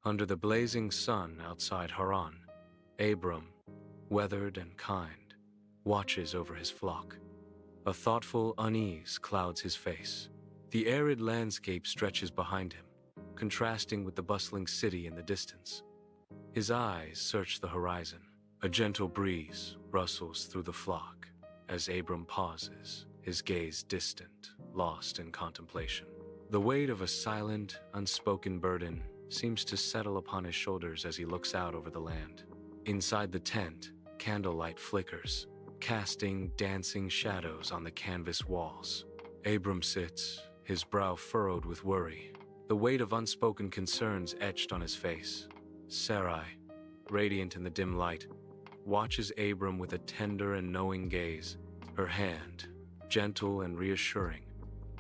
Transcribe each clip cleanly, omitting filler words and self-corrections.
Under the blazing sun outside Haran, Abram, weathered and kind, watches over his flock. A thoughtful unease clouds his face. The arid landscape stretches behind him, contrasting with the bustling city in the distance. His eyes search the horizon. A gentle breeze rustles through the flock as Abram pauses, his gaze distant, lost in contemplation. The weight of a silent, unspoken burden seems to settle upon his shoulders as he looks out over the land. Inside the tent, candlelight flickers, casting dancing shadows on the canvas walls. Abram sits, his brow furrowed with worry, the weight of unspoken concerns etched on his face. Sarai, radiant in the dim light, watches Abram with a tender and knowing gaze. Her hand, gentle and reassuring,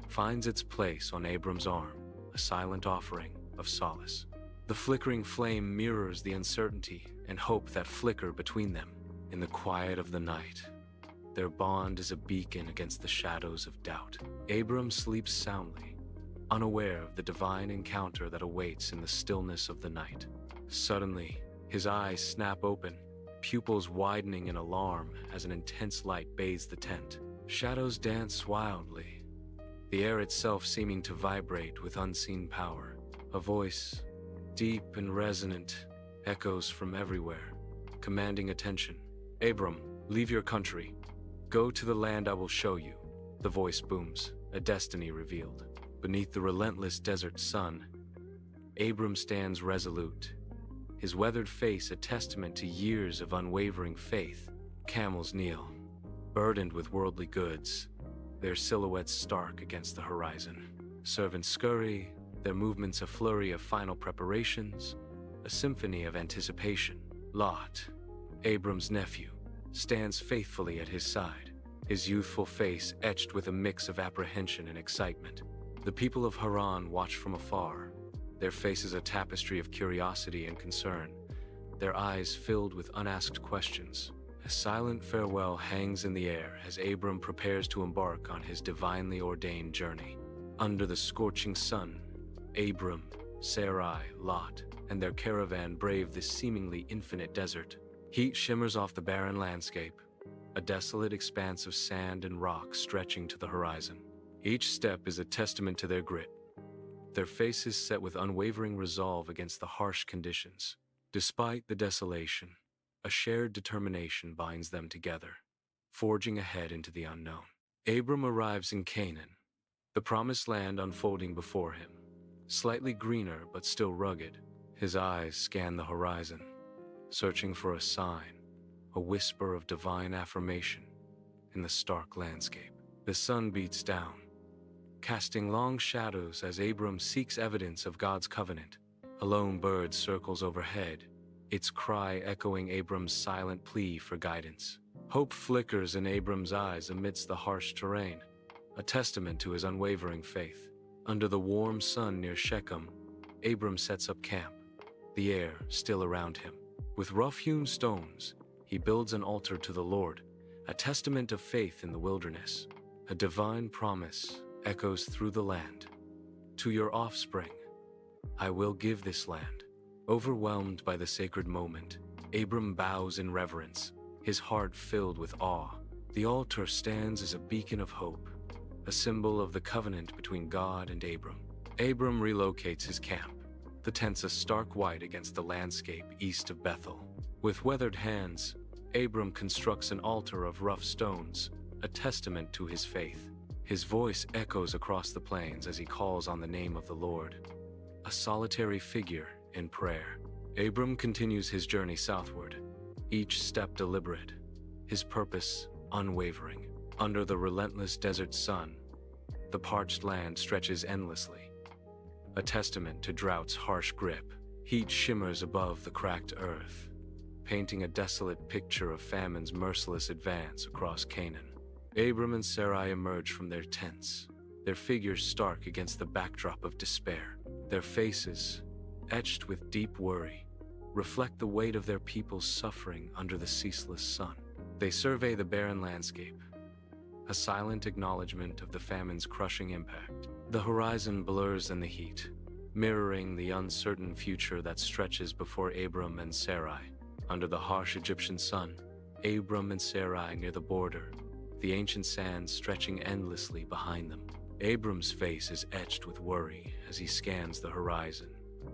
finds its place on Abram's arm, a silent offering of solace. The flickering flame mirrors the uncertainty and hope that flicker between them. In the quiet of the night, their bond is a beacon against the shadows of doubt. Abram sleeps soundly, unaware of the divine encounter that awaits in the stillness of the night. Suddenly, his eyes snap open, pupils widening in alarm as an intense light bathes the tent. Shadows dance wildly, the air itself seeming to vibrate with unseen power. A voice, deep and resonant, echoes from everywhere, commanding attention. Abram, leave your country. Go to the land I will show you. The voice booms, a destiny revealed. Beneath the relentless desert sun, Abram stands resolute, his weathered face a testament to years of unwavering faith. Camels kneel, burdened with worldly goods, their silhouettes stark against the horizon. Servants scurry, their movements a flurry of final preparations, a symphony of anticipation. Lot, Abram's nephew, stands faithfully at his side, his youthful face etched with a mix of apprehension and excitement. The people of Haran watch from afar, their faces a tapestry of curiosity and concern, their eyes filled with unasked questions. A silent farewell hangs in the air as Abram prepares to embark on his divinely ordained journey. Under the scorching sun, Abram, Sarai, Lot, and their caravan brave this seemingly infinite desert. Heat shimmers off the barren landscape, a desolate expanse of sand and rock stretching to the horizon. Each step is a testament to their grit, their faces set with unwavering resolve against the harsh conditions. Despite the desolation, a shared determination binds them together, forging ahead into the unknown. Abram arrives in Canaan, the promised land unfolding before him. Slightly greener but still rugged, his eyes scan the horizon, searching for a sign, a whisper of divine affirmation in the stark landscape. The sun beats down, casting long shadows as Abram seeks evidence of God's covenant. A lone bird circles overhead, its cry echoing Abram's silent plea for guidance. Hope flickers in Abram's eyes amidst the harsh terrain, a testament to his unwavering faith. Under the warm sun near Shechem, Abram sets up camp, the air still around him. With rough-hewn stones, he builds an altar to the Lord, a testament of faith in the wilderness. A divine promise echoes through the land. To your offspring, I will give this land. Overwhelmed by the sacred moment, Abram bows in reverence, his heart filled with awe. The altar stands as a beacon of hope, a symbol of the covenant between God and Abram. Abram relocates his camp, the tents a stark white against the landscape east of Bethel. With weathered hands, Abram constructs an altar of rough stones, a testament to his faith. His voice echoes across the plains as he calls on the name of the Lord, a solitary figure in prayer. Abram continues his journey southward, each step deliberate, his purpose unwavering. Under the relentless desert sun, the parched land stretches endlessly, a testament to drought's harsh grip. Heat shimmers above the cracked earth, painting a desolate picture of famine's merciless advance across Canaan. Abram and Sarai emerge from their tents, their figures stark against the backdrop of despair. Their faces, etched with deep worry, reflect the weight of their people's suffering under the ceaseless sun. They survey the barren landscape, a silent acknowledgement of the famine's crushing impact. The horizon blurs in the heat, mirroring the uncertain future that stretches before Abram and Sarai. Under the harsh Egyptian sun, Abram and Sarai near the border, the ancient sands stretching endlessly behind them. Abram's face is etched with worry as he scans the horizon,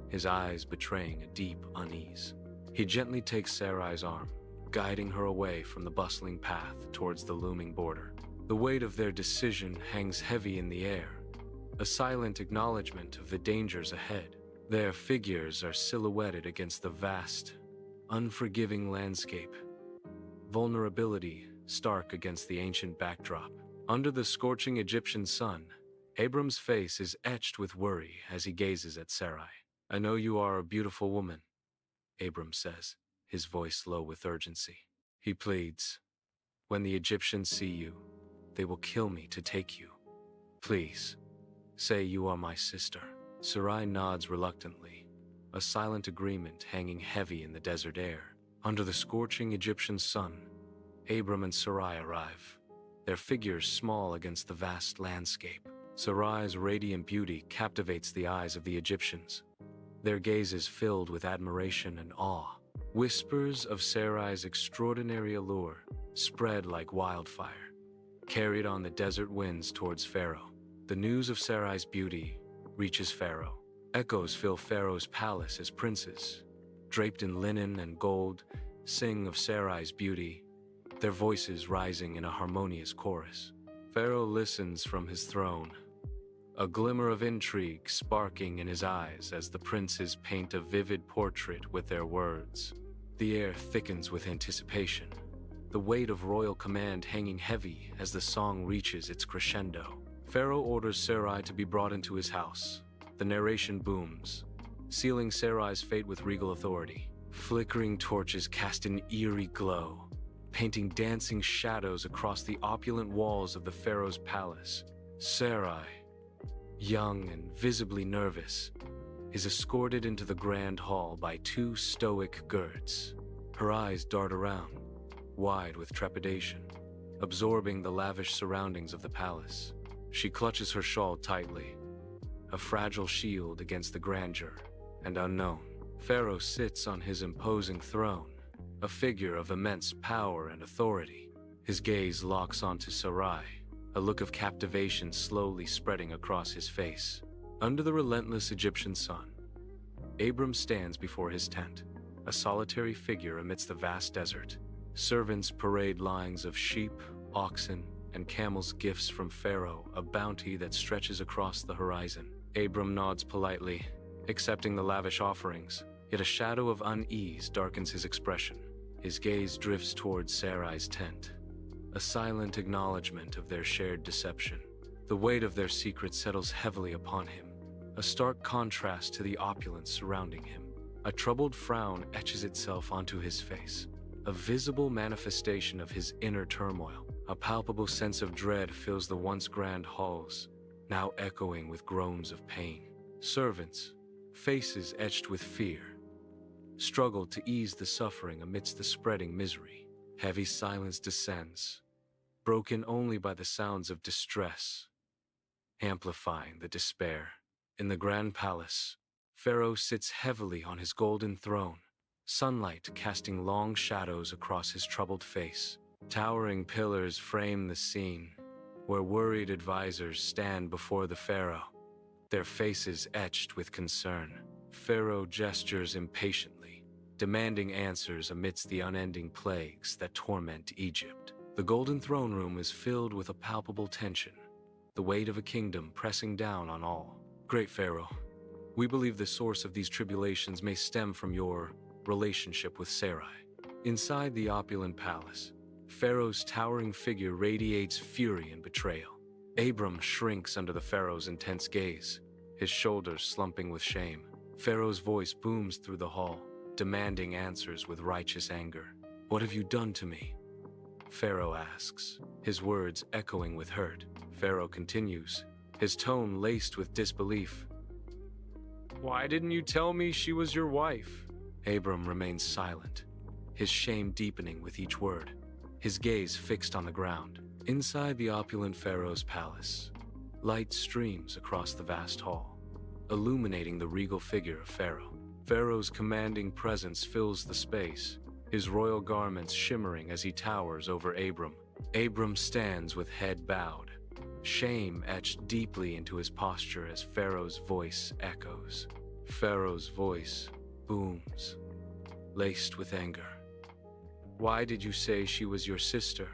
his eyes betraying a deep unease. He gently takes Sarai's arm, guiding her away from the bustling path towards the looming border. The weight of their decision hangs heavy in the air, a silent acknowledgement of the dangers ahead. Their figures are silhouetted against the vast, unforgiving landscape, vulnerability stark against the ancient backdrop. Under the scorching Egyptian sun, Abram's face is etched with worry as he gazes at Sarai. "I know you are a beautiful woman," Abram says, his voice low with urgency. He pleads, "When the Egyptians see you, they will kill me to take you. Please, say you are my sister." Sarai nods reluctantly, a silent agreement hanging heavy in the desert air. Under the scorching Egyptian sun, Abram and Sarai arrive, their figures small against the vast landscape. Sarai's radiant beauty captivates the eyes of the Egyptians, their gazes filled with admiration and awe. Whispers of Sarai's extraordinary allure spread like wildfire, carried on the desert winds towards Pharaoh. The news of Sarai's beauty reaches Pharaoh. Echoes fill Pharaoh's palace as princes, draped in linen and gold, sing of Sarai's beauty, their voices rising in a harmonious chorus. Pharaoh listens from his throne, a glimmer of intrigue sparking in his eyes as the princes paint a vivid portrait with their words. The air thickens with anticipation, the weight of royal command hanging heavy as the song reaches its crescendo. Pharaoh orders Sarai to be brought into his house. The narration booms, sealing Sarai's fate with regal authority. Flickering torches cast an eerie glow, painting dancing shadows across the opulent walls of the pharaoh's palace. Sarai, young and visibly nervous, is escorted into the grand hall by two stoic guards. Her eyes dart around, wide with trepidation, absorbing the lavish surroundings of the palace. She clutches her shawl tightly, a fragile shield against the grandeur and unknown. Pharaoh sits on his imposing throne, a figure of immense power and authority. His gaze locks onto Sarai, a look of captivation slowly spreading across his face. Under the relentless Egyptian sun, Abram stands before his tent, a solitary figure amidst the vast desert. Servants parade lines of sheep, oxen, and camels, gifts from Pharaoh, a bounty that stretches across the horizon. Abram nods politely, accepting the lavish offerings, yet a shadow of unease darkens his expression. His gaze drifts towards Sarai's tent, a silent acknowledgement of their shared deception. The weight of their secret settles heavily upon him, a stark contrast to the opulence surrounding him. A troubled frown etches itself onto his face, a visible manifestation of his inner turmoil. A palpable sense of dread fills the once grand halls, now echoing with groans of pain. Servants, faces etched with fear, struggle to ease the suffering amidst the spreading misery. Heavy silence descends, broken only by the sounds of distress, amplifying the despair. In the grand palace, Pharaoh sits heavily on his golden throne, sunlight casting long shadows across his troubled face. Towering pillars frame the scene, where worried advisors stand before the pharaoh, their faces etched with concern. Pharaoh gestures impatiently, demanding answers amidst the unending plagues that torment Egypt. The golden throne room is filled with a palpable tension, the weight of a kingdom pressing down on all. Great Pharaoh, we believe the source of these tribulations may stem from your relationship with Sarai. Inside the opulent palace, Pharaoh's towering figure radiates fury and betrayal. Abram shrinks under the pharaoh's intense gaze, his shoulders slumping with shame. Pharaoh's voice booms through the hall, demanding answers with righteous anger. "What have you done to me?" Pharaoh asks, his words echoing with hurt. Pharaoh continues, his tone laced with disbelief. "Why didn't you tell me she was your wife?" Abram remains silent, his shame deepening with each word, his gaze fixed on the ground. Inside the opulent pharaoh's palace, light streams across the vast hall, illuminating the regal figure of Pharaoh. Pharaoh's commanding presence fills the space, his royal garments shimmering as he towers over Abram. Abram stands with head bowed, shame etched deeply into his posture as Pharaoh's voice echoes. Pharaoh's voice booms, laced with anger. "Why did you say she was your sister?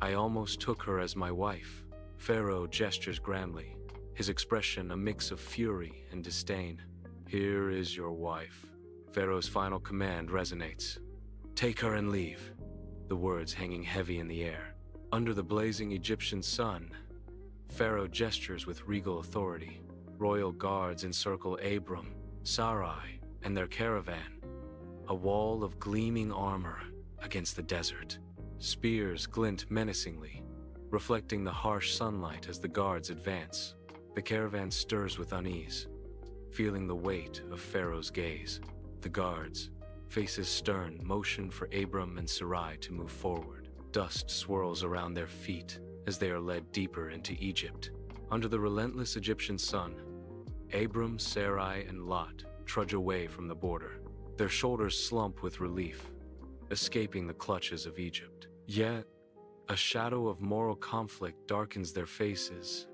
I almost took her as my wife." Pharaoh gestures grandly, his expression a mix of fury and disdain. "Here is your wife." Pharaoh's final command resonates. "Take her and leave," the words hanging heavy in the air. Under the blazing Egyptian sun, Pharaoh gestures with regal authority. Royal guards encircle Abram, Sarai, and their caravan, a wall of gleaming armor against the desert. Spears glint menacingly, reflecting the harsh sunlight as the guards advance. The caravan stirs with unease, feeling the weight of Pharaoh's gaze. The guards, faces stern, motion for Abram and Sarai to move forward. Dust swirls around their feet as they are led deeper into Egypt. Under the relentless Egyptian sun, Abram, Sarai, and Lot trudge away from the border. Their shoulders slump with relief, escaping the clutches of Egypt. Yet, a shadow of moral conflict darkens their faces,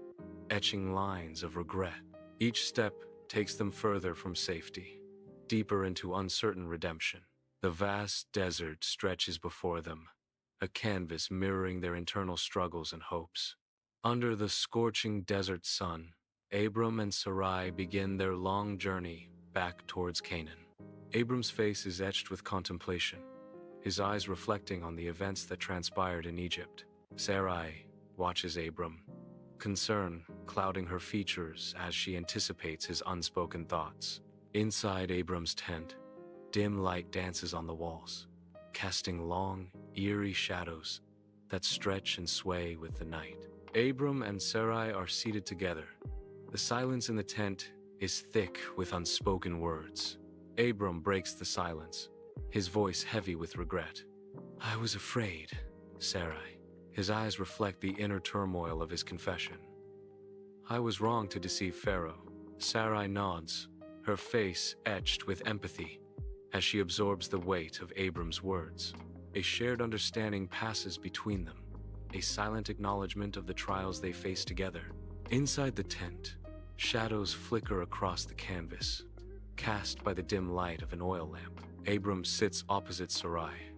etching lines of regret. Each step takes them further from safety, deeper into uncertain redemption. The vast desert stretches before them, a canvas mirroring their internal struggles and hopes. Under the scorching desert sun, Abram and Sarai begin their long journey back towards Canaan. Abram's face is etched with contemplation, his eyes reflecting on the events that transpired in Egypt. Sarai watches Abram, concern clouding her features as she anticipates his unspoken thoughts. Inside Abram's tent, dim light dances on the walls, casting long, eerie shadows that stretch and sway with the night. Abram and Sarai are seated together. The silence in the tent is thick with unspoken words. Abram breaks the silence, his voice heavy with regret. "I was afraid, Sarai." His eyes reflect the inner turmoil of his confession. "I was wrong to deceive Pharaoh." Sarai nods, her face etched with empathy as she absorbs the weight of Abram's words. A shared understanding passes between them, a silent acknowledgement of the trials they face together. Inside the tent, shadows flicker across the canvas, cast by the dim light of an oil lamp. Abram sits opposite Sarai,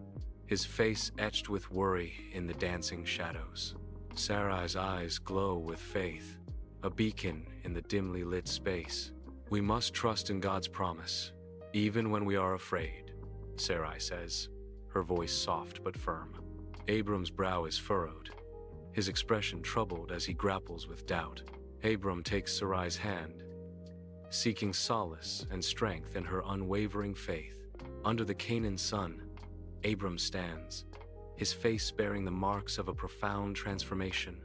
his face etched with worry in the dancing shadows. Sarai's eyes glow with faith, a beacon in the dimly lit space. "We must trust in God's promise, even when we are afraid," Sarai says, her voice soft but firm. Abram's brow is furrowed, his expression troubled as he grapples with doubt. Abram takes Sarai's hand, seeking solace and strength in her unwavering faith. Under the Canaan sun, Abram stands, his face bearing the marks of a profound transformation,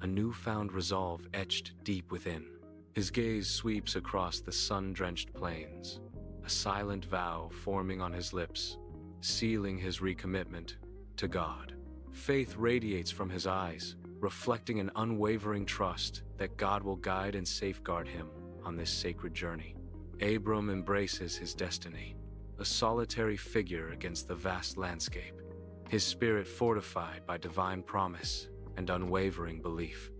a newfound resolve etched deep within. His gaze sweeps across the sun-drenched plains, a silent vow forming on his lips, sealing his recommitment to God. Faith radiates from his eyes, reflecting an unwavering trust that God will guide and safeguard him on this sacred journey. Abram embraces his destiny, a solitary figure against the vast landscape, his spirit fortified by divine promise and unwavering belief.